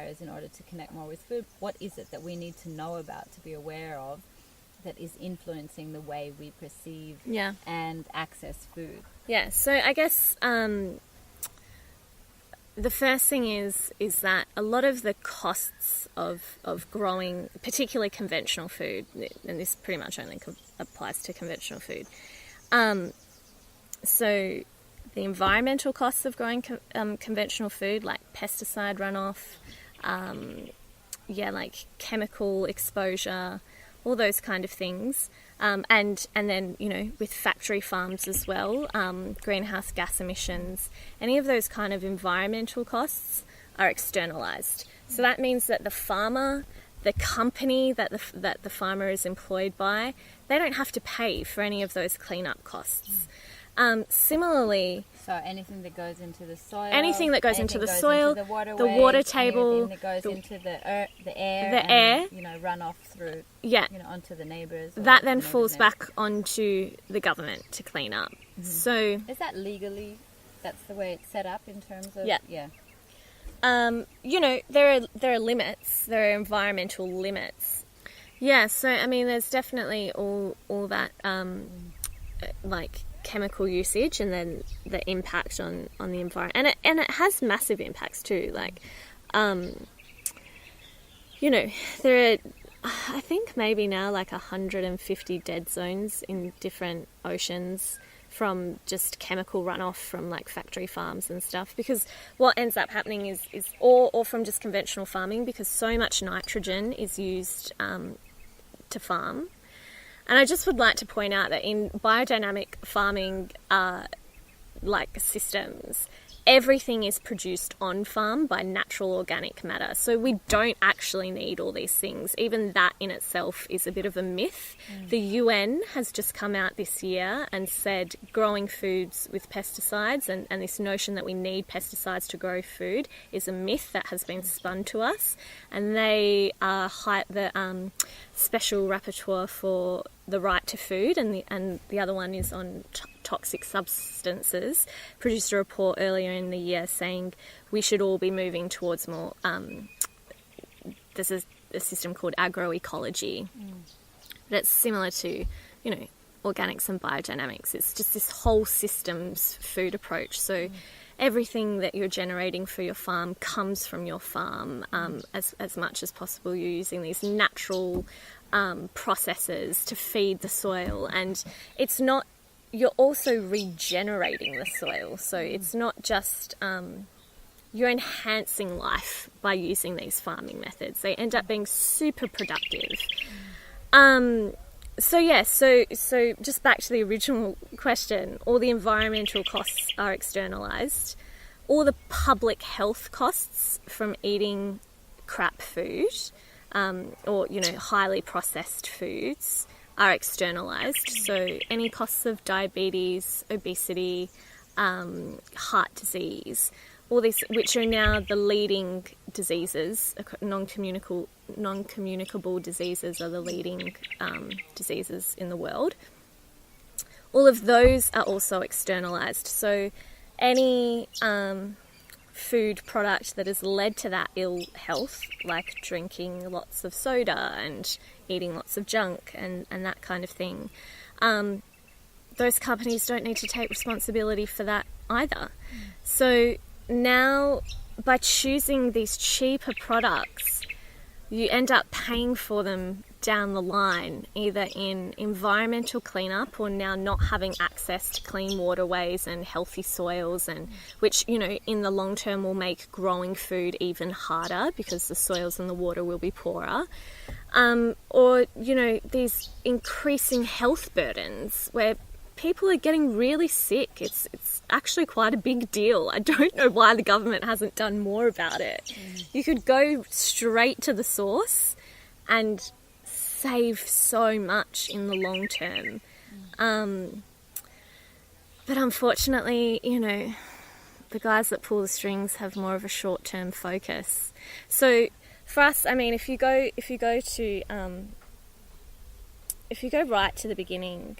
barriers in order to connect more with food? What is it that we need to know about, to be aware of, that is influencing the way we perceive and access food? Yeah, so I guess the first thing is that a lot of the costs of growing, particularly conventional food, and this pretty much only applies to conventional food, so the environmental costs of growing conventional food, like pesticide runoff, like chemical exposure, all those kind of things, and then, you know, with factory farms as well, greenhouse gas emissions, any of those kind of environmental costs are externalized. So that means that the farmer, the company that the farmer is employed by, they don't have to pay for any of those cleanup costs. Similarly, so anything that goes into the soil, the water table, anything that goes into the air, you know, run off through, you know, onto the neighbours. That then falls back onto the government to clean up. Mm-hmm. So is that legally? That's the way it's set up in terms of you know, there are limits. There are environmental limits. Yeah. So I mean, there's definitely all that like chemical usage, and then the impact on the environment, and it has massive impacts too. Like, you know, there are, I think maybe now like 150 dead zones in different oceans from just chemical runoff from like factory farms and stuff. Because what ends up happening is or from just conventional farming, because so much nitrogen is used to farm. And I just would like to point out that in biodynamic farming, like systems, everything is produced on farm by natural organic matter. So we don't actually need all these things. Even that in itself is a bit of a myth. The UN has just come out this year and said growing foods with pesticides and this notion that we need pesticides to grow food is a myth that has been spun to us. And they are the special rapporteur for the right to food, and the other one is on toxic substances, produced a report earlier in the year saying we should all be moving towards more, there's a system called agroecology that's similar to, you know, organics and biodynamics. It's just this whole systems food approach. So everything that you're generating for your farm comes from your farm. As much as possible, you're using these natural processes to feed the soil, and it's not, you're also regenerating the soil. So it's not just, you're enhancing life by using these farming methods. They end up being super productive. So just back to the original question, all the environmental costs are externalized. All the public health costs from eating crap food, or, you know, highly processed foods, are externalized. So any costs of diabetes, obesity, heart disease, all these, which are now the leading diseases, non-communicable diseases are the leading diseases in the world. All of those are also externalized. So any food product that has led to that ill health, like drinking lots of soda and eating lots of junk and that kind of thing, those companies don't need to take responsibility for that either. So now, by choosing these cheaper products, you end up paying for them down the line, either in environmental cleanup or now not having access to clean waterways and healthy soils, and which, you know, in the long term will make growing food even harder because the soils and the water will be poorer. Or, you know, these increasing health burdens where people are getting really sick. It's actually quite a big deal. I don't know why the government hasn't done more about it. You could go straight to the source and save so much in the long term. But unfortunately, you know, the guys that pull the strings have more of a short-term focus. So for us, I mean, if you go right to the beginning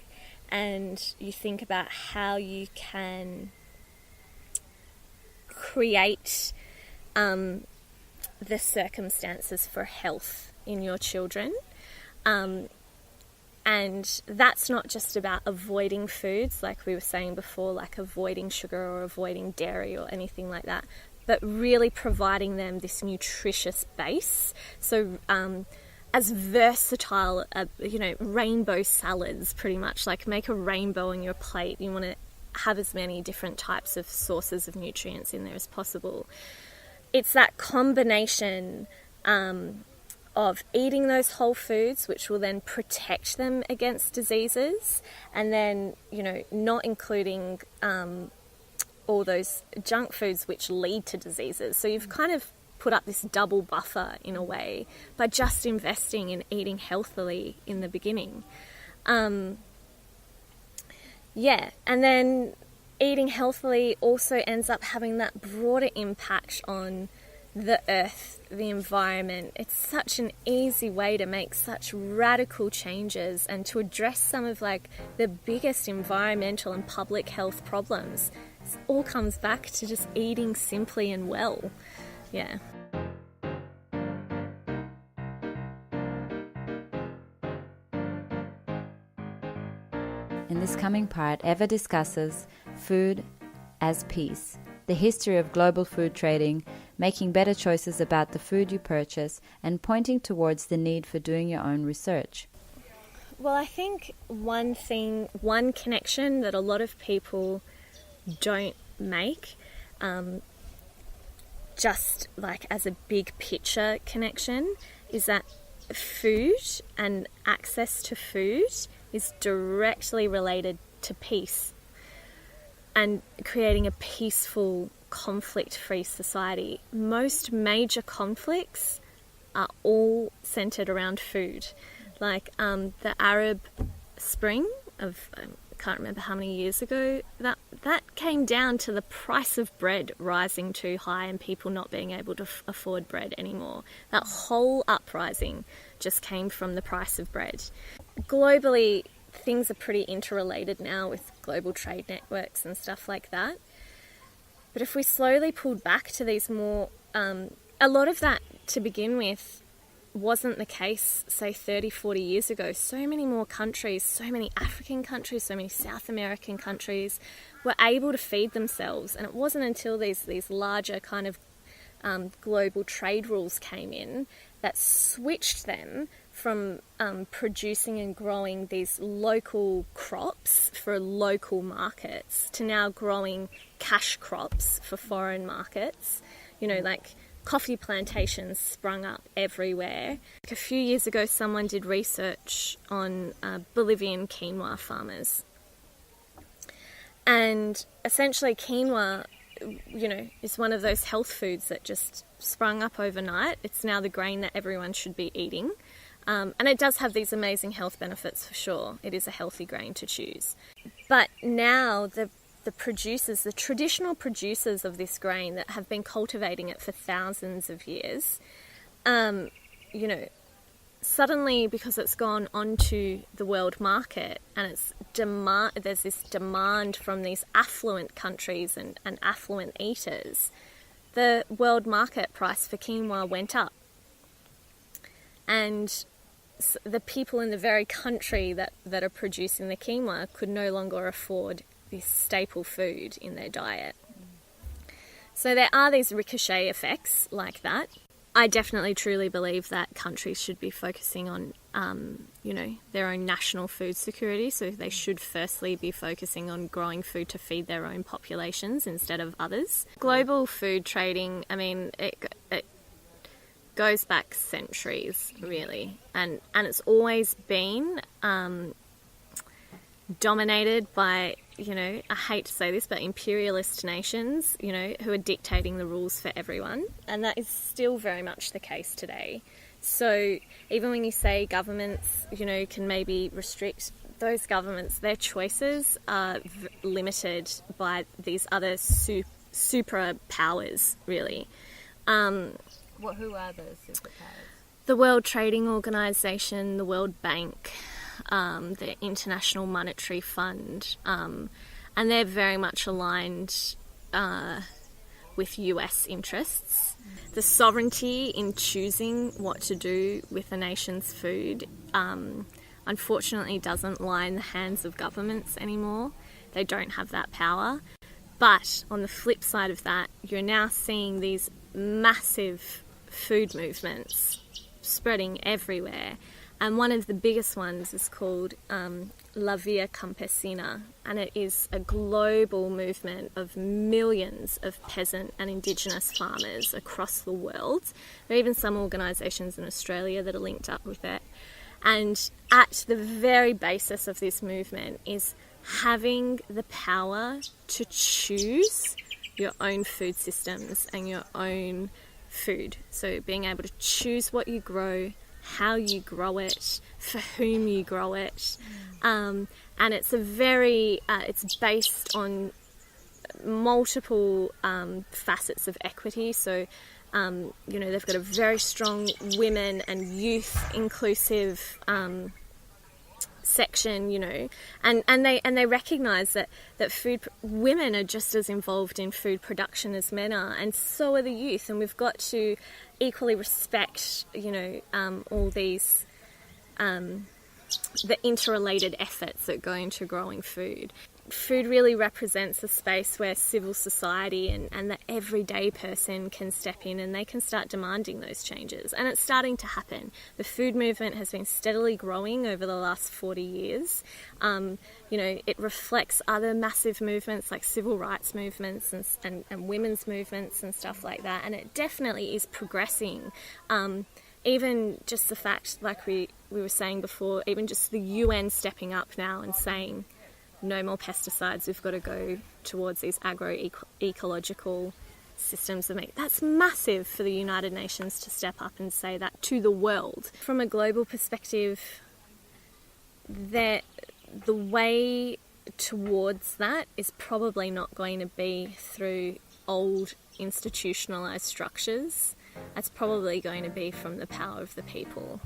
and you think about how you can create the circumstances for health in your children. And that's not just about avoiding foods, like we were saying before, like avoiding sugar or avoiding dairy or anything like that, but really providing them this nutritious base. So as versatile, rainbow salads, pretty much, like make a rainbow on your plate. You want to have as many different types of sources of nutrients in there as possible. It's that combination of eating those whole foods, which will then protect them against diseases, and then, not including all those junk foods which lead to diseases. So you've kind of put up this double buffer in a way by just investing in eating healthily in the beginning. And then eating healthily also ends up having that broader impact on the earth, the environment. It's such an easy way to make such radical changes and to address some of the biggest environmental and public health problems. It all comes back to just eating simply and well. Yeah. In this coming part, Eva discusses food as peace, the history of global food trading, making better choices about the food you purchase, and pointing towards the need for doing your own research. Well, I think one connection that a lot of people don't make, just like as a big picture connection, is that food and access to food is directly related to peace and creating a peaceful, conflict-free society. Most major conflicts are all centered around food. Like the Arab Spring of I can't remember how many years ago, that came down to the price of bread rising too high and people not being able to afford bread anymore. That whole uprising just came from the price of bread. Globally, things are pretty interrelated now with global trade networks and stuff like that. But if we slowly pulled back to these more, a lot of that to begin with wasn't the case, say 30, 40 years ago. So many more countries, so many African countries, so many South American countries were able to feed themselves. And it wasn't until these larger kind of global trade rules came in that switched them from producing and growing these local crops for local markets to now growing cash crops for foreign markets. Like coffee plantations sprung up everywhere. A few years ago, someone did research on Bolivian quinoa farmers. And essentially quinoa, is one of those health foods that just sprung up overnight. It's now the grain that everyone should be eating. And it does have these amazing health benefits for sure. It is a healthy grain to choose. But now the traditional producers of this grain that have been cultivating it for thousands of years, suddenly, because it's gone onto the world market and there's this demand from these affluent countries and affluent eaters, the world market price for quinoa went up. And the people in the very country that are producing the quinoa could no longer afford this staple food in their diet. So there are these ricochet effects like that. I definitely truly believe that countries should be focusing on, their own national food security. So they should firstly be focusing on growing food to feed their own populations instead of others. Global food trading, it goes back centuries, really. And it's always been dominated by, I hate to say this, but imperialist nations, who are dictating the rules for everyone. And that is still very much the case today. So even when you say governments, can maybe restrict, those governments, their choices are limited by these other super powers, really. Who are those superpowers? The World Trading Organization, the World Bank, the International Monetary Fund, and they're very much aligned with US interests. The sovereignty in choosing what to do with a nation's food unfortunately doesn't lie in the hands of governments anymore. They don't have that power. But on the flip side of that, you're now seeing these massive food movements spreading everywhere. And one of the biggest ones is called La Via Campesina, and it is a global movement of millions of peasant and indigenous farmers across the world. There are even some organisations in Australia that are linked up with it. And at the very basis of this movement is having the power to choose your own food systems and your own food. So being able to choose what you grow, how you grow it, for whom you grow it. And it's it's based on multiple facets of equity. So, they've got a very strong women and youth inclusive section, and they recognise that women are just as involved in food production as men are, and so are the youth, and we've got to equally respect, all these the interrelated efforts that go into growing food. Food really represents a space where civil society and the everyday person can step in and they can start demanding those changes. And it's starting to happen. The food movement has been steadily growing over the last 40 years. It reflects other massive movements like civil rights movements and women's movements and stuff like that. And it definitely is progressing. Even just the fact, like we were saying before, even just the UN stepping up now and saying, no more pesticides, we've got to go towards these agroecological systems of meat. That's massive for the United Nations to step up and say that to the world. From a global perspective, the way towards that is probably not going to be through old institutionalised structures. That's probably going to be from the power of the people.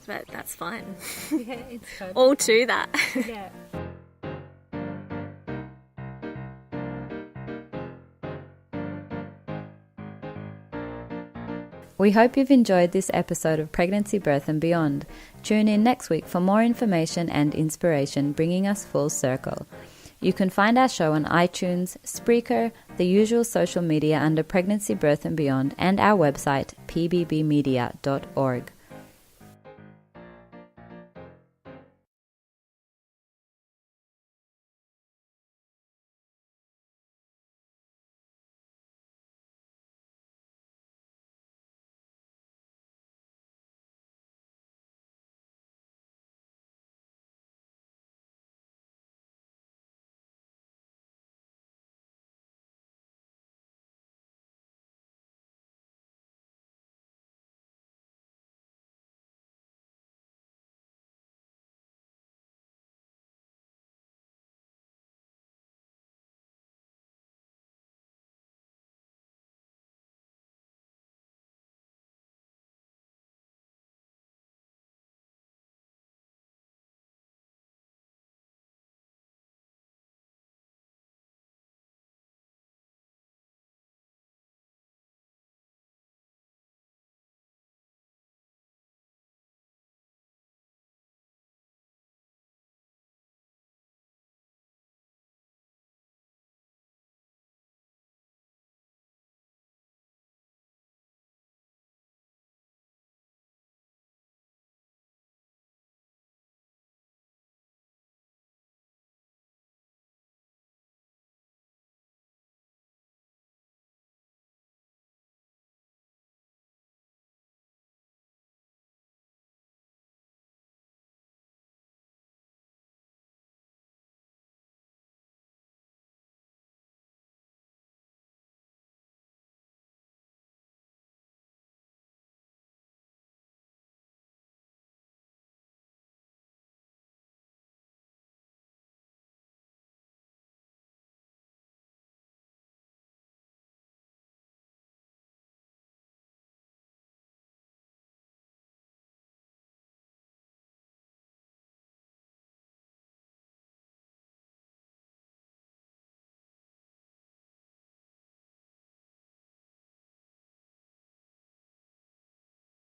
But that's fine. Yeah, it's totally all to that. Yeah. We hope you've enjoyed this episode of Pregnancy, Birth and Beyond. Tune in next week for more information and inspiration, bringing us full circle. You can find our show on iTunes, Spreaker, the usual social media under Pregnancy, Birth and Beyond, and our website pbbmedia.org.